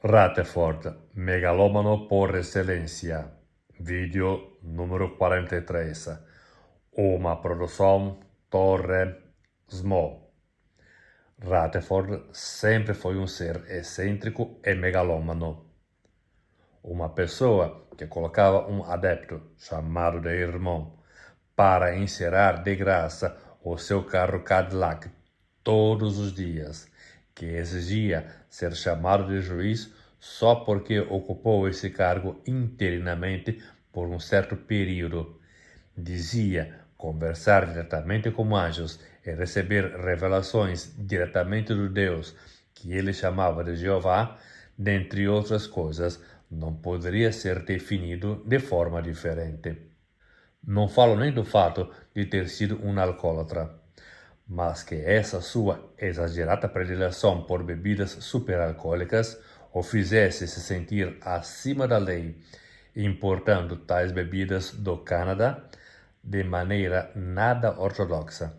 Rutherford, megalomano por excelência. Vídeo número 43. Uma produção Torre Small. Rutherford sempre foi um ser excêntrico e megalômano. Uma pessoa que colocava um adepto, chamado de irmão, para encerar de graça o seu carro Cadillac todos os dias, que exigia ser chamado de juiz só porque ocupou esse cargo interinamente por um certo período. Dizia conversar diretamente com anjos e receber revelações diretamente do Deus que ele chamava de Jeová, dentre outras coisas, não poderia ser definido de forma diferente. Não falo nem do fato de ter sido um alcoólatra, mas que essa sua exagerada predileção por bebidas superalcoólicas o fizesse se sentir acima da lei, importando tais bebidas do Canadá de maneira nada ortodoxa,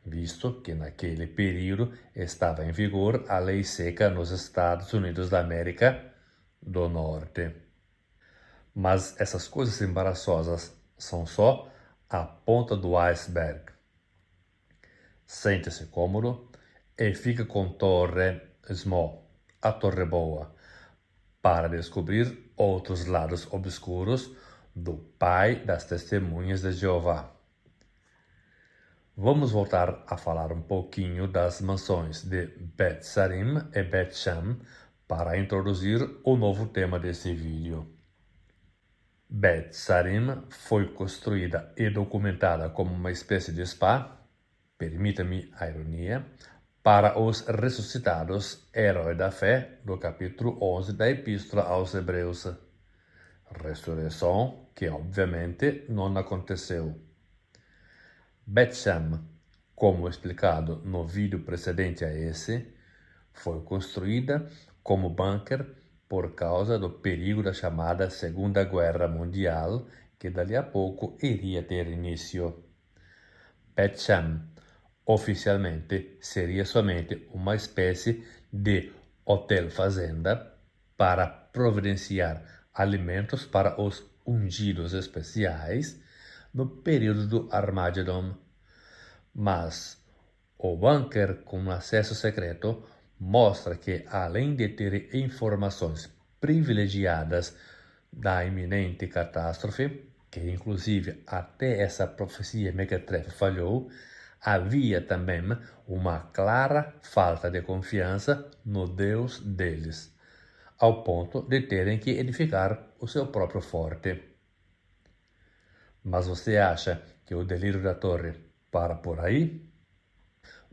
visto que naquele período estava em vigor a lei seca nos Estados Unidos da América do Norte. Mas essas coisas embaraçosas são só a ponta do iceberg. Sente-se cômodo e fica com Torre Small, a Torre Boa, para descobrir outros lados obscuros do Pai das Testemunhas de Jeová. Vamos voltar a falar um pouquinho das mansões de Bet Sarim e Bet Shem para introduzir o novo tema desse vídeo. Bet Sarim foi construída e documentada como uma espécie de spa, permita-me a ironia, para os ressuscitados heróis da fé do capítulo 11 da Epístola aos Hebreus. Ressurreição que obviamente não aconteceu. Bet Shem, como explicado no vídeo precedente a esse, foi construída como bunker por causa do perigo da chamada Segunda Guerra Mundial, que dali a pouco iria ter início. Bet Shem oficialmente seria somente uma espécie de hotel-fazenda para providenciar alimentos para os ungidos especiais no período do Armagedon. Mas o bunker com acesso secreto mostra que, além de ter informações privilegiadas da iminente catástrofe, que inclusive até essa profecia mequetrefe falhou, havia também uma clara falta de confiança no Deus deles, ao ponto de terem que edificar o seu próprio forte. Mas você acha que o delírio da torre para por aí?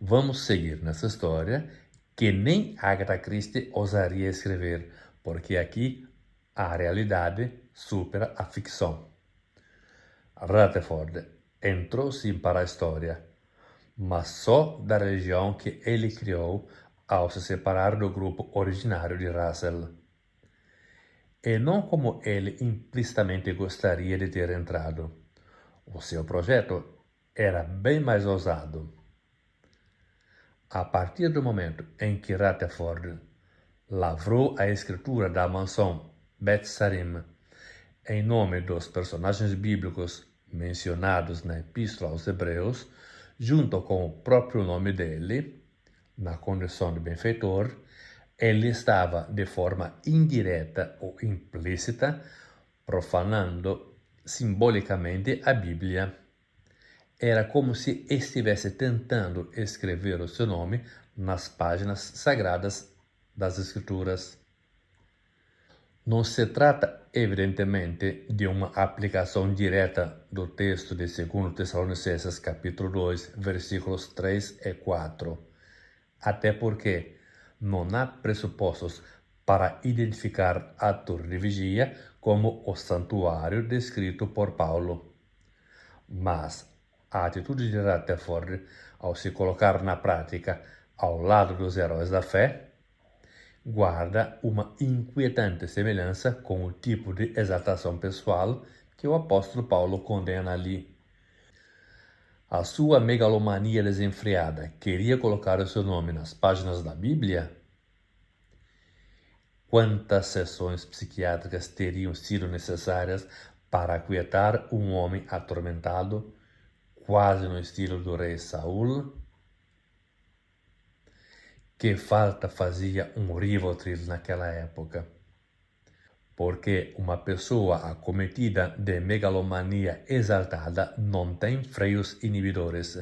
Vamos seguir nessa história que nem Agatha Christie ousaria escrever, porque aqui a realidade supera a ficção. Rutherford entrou sim para a história, mas só da religião que ele criou ao se separar do grupo originário de Russell. E não como ele implicitamente gostaria de ter entrado. O seu projeto era bem mais ousado. A partir do momento em que Rutherford lavrou a escritura da mansão Bet Sarim em nome dos personagens bíblicos mencionados na Epístola aos Hebreus, junto com o próprio nome dele, na condição de benfeitor, ele estava, de forma indireta ou implícita, profanando simbolicamente a Bíblia. Era como se estivesse tentando escrever o seu nome nas páginas sagradas das Escrituras. Não se trata, evidentemente, de uma aplicação direta do texto de 2 Tessalonicenses capítulo 2, versículos 3 e 4, até porque não há pressupostos para identificar a torre de vigia como o santuário descrito por Paulo. Mas a atitude de Rutherford, ao se colocar na prática ao lado dos heróis da fé, guarda uma inquietante semelhança com o tipo de exaltação pessoal que o apóstolo Paulo condena ali. A sua megalomania desenfreada queria colocar o seu nome nas páginas da Bíblia? quantas sessões psiquiátricas teriam sido necessárias para aquietar um homem atormentado, quase no estilo do rei Saul? Que falta fazia um Rivotril naquela época? Porque uma pessoa acometida de megalomania exaltada não tem freios inibidores.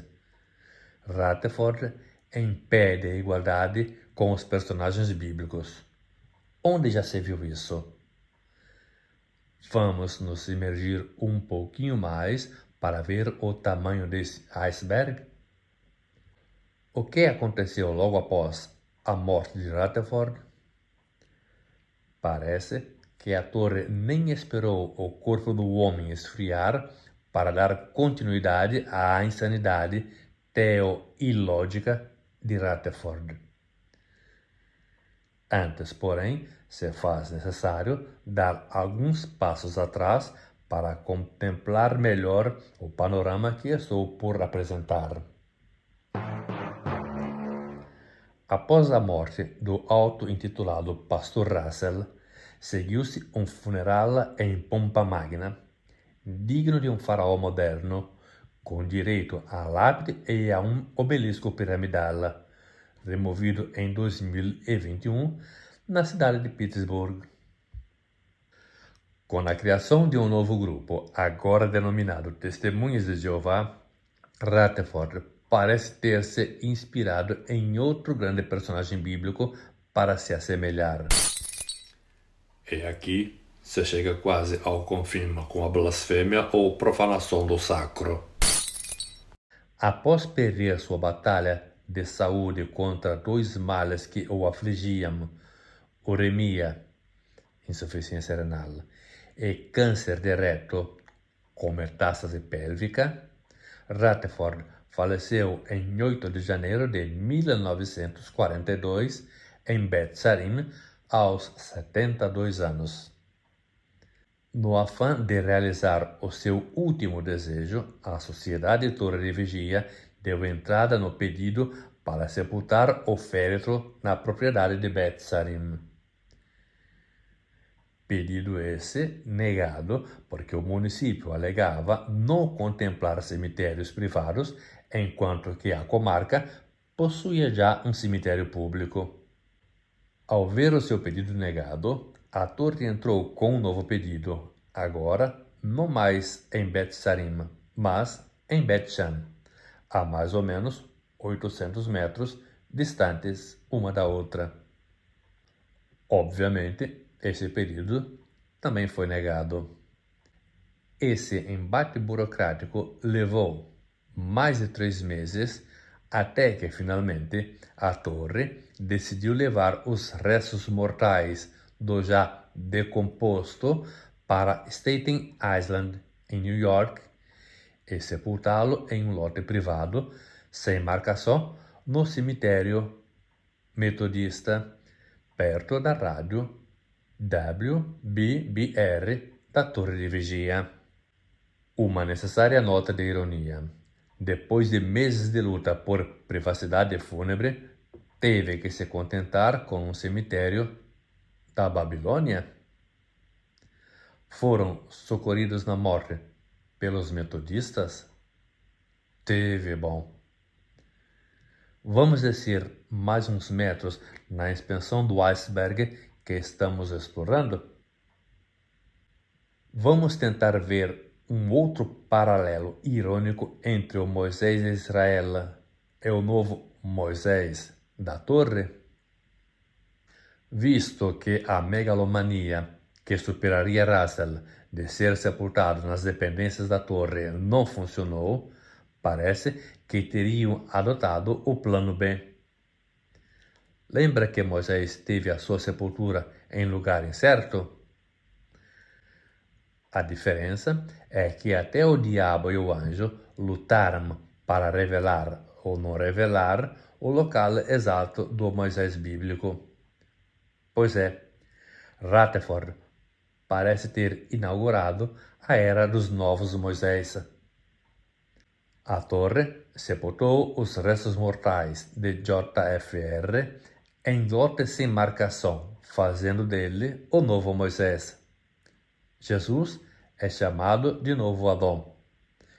Rutherford em pé de igualdade com os personagens bíblicos. Onde já se viu isso? Vamos nos imergir um pouquinho mais para ver o tamanho desse iceberg? O que aconteceu logo após a morte de Rutherford? Parece que a torre nem esperou o corpo do homem esfriar para dar continuidade à insanidade teo-ilógica de Rutherford. Antes, porém, se faz necessário dar alguns passos atrás para contemplar melhor o panorama que estou por apresentar. Após a morte do auto-intitulado Pastor Russell, seguiu-se um funeral em pompa magna, digno de um faraó moderno, com direito à lápide e a um obelisco piramidal, removido em 2021 na cidade de Pittsburgh. Com a criação de um novo grupo, agora denominado Testemunhas de Jeová, Rutherford parece ter se inspirado em outro grande personagem bíblico para se assemelhar. E aqui se chega quase ao confirma com a blasfêmia ou profanação do sacro. Após perder sua batalha de saúde contra dois males que o afligiam, uremia, insuficiência renal, e câncer de reto, com metástase pélvica, Rutherford faleceu em 8 de janeiro de 1942 em Beth Sarim, aos 72 anos. No afã de realizar o seu último desejo, a Sociedade Torre de Vigia deu entrada no pedido para sepultar o féretro na propriedade de Beth Sarim. Pedido esse negado porque o município alegava não contemplar cemitérios privados, enquanto que a comarca possuía já um cemitério público. Ao ver o seu pedido negado, a torre entrou com um novo pedido, agora não mais em Beth Sarim, mas em Beth Shan, a mais ou menos 800 metros distantes uma da outra. Obviamente, esse pedido também foi negado. Esse embate burocrático levou mais de 3 meses até que finalmente a torre decidiu levar os restos mortais do já decomposto para Staten Island, em New York, e sepultá-lo em um lote privado, sem marcação, no cemitério metodista, perto da rádio WBBR da Torre de Vigia. Uma necessária nota de ironia. Depois de meses de luta por privacidade fúnebre, teve que se contentar com um cemitério da Babilônia? Foram socorridos na morte pelos metodistas? Teve bom. Vamos descer mais uns metros na expansão do iceberg que estamos explorando? Vamos tentar ver um outro paralelo irônico entre o Moisés de Israel e o novo Moisés da Torre? Visto que a megalomania que superaria Russell de ser sepultado nas dependências da torre não funcionou, parece que teriam adotado o plano B. Lembra que Moisés teve a sua sepultura em lugar incerto? A diferença é que até o diabo e o anjo lutaram para revelar ou não revelar o local exato do Moisés bíblico. Pois é, Rutherford parece ter inaugurado a era dos novos Moisés. A torre sepultou os restos mortais de JFR em lote sem marcação, fazendo dele o novo Moisés. Jesus é chamado de novo Adão.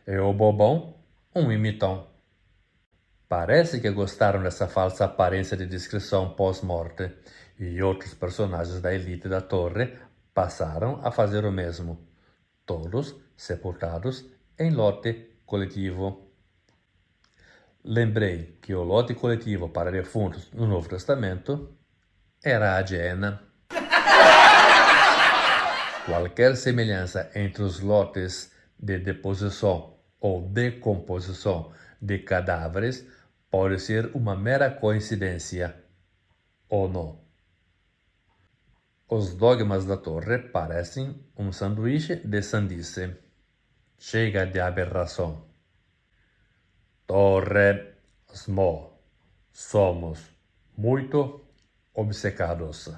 E o bobão, um imitão. Parece que gostaram dessa falsa aparência de discrição pós-morte, e outros personagens da elite da torre passaram a fazer o mesmo, todos sepultados em lote coletivo. Lembrei que o lote coletivo para defuntos no Novo Testamento era a Gehenna. Qualquer semelhança entre os lotes de deposição ou decomposição de cadáveres pode ser uma mera coincidência, ou não. Os dogmas da torre parecem um sanduíche de sandice. Chega de aberração. Torre, smo, somos muito obcecados.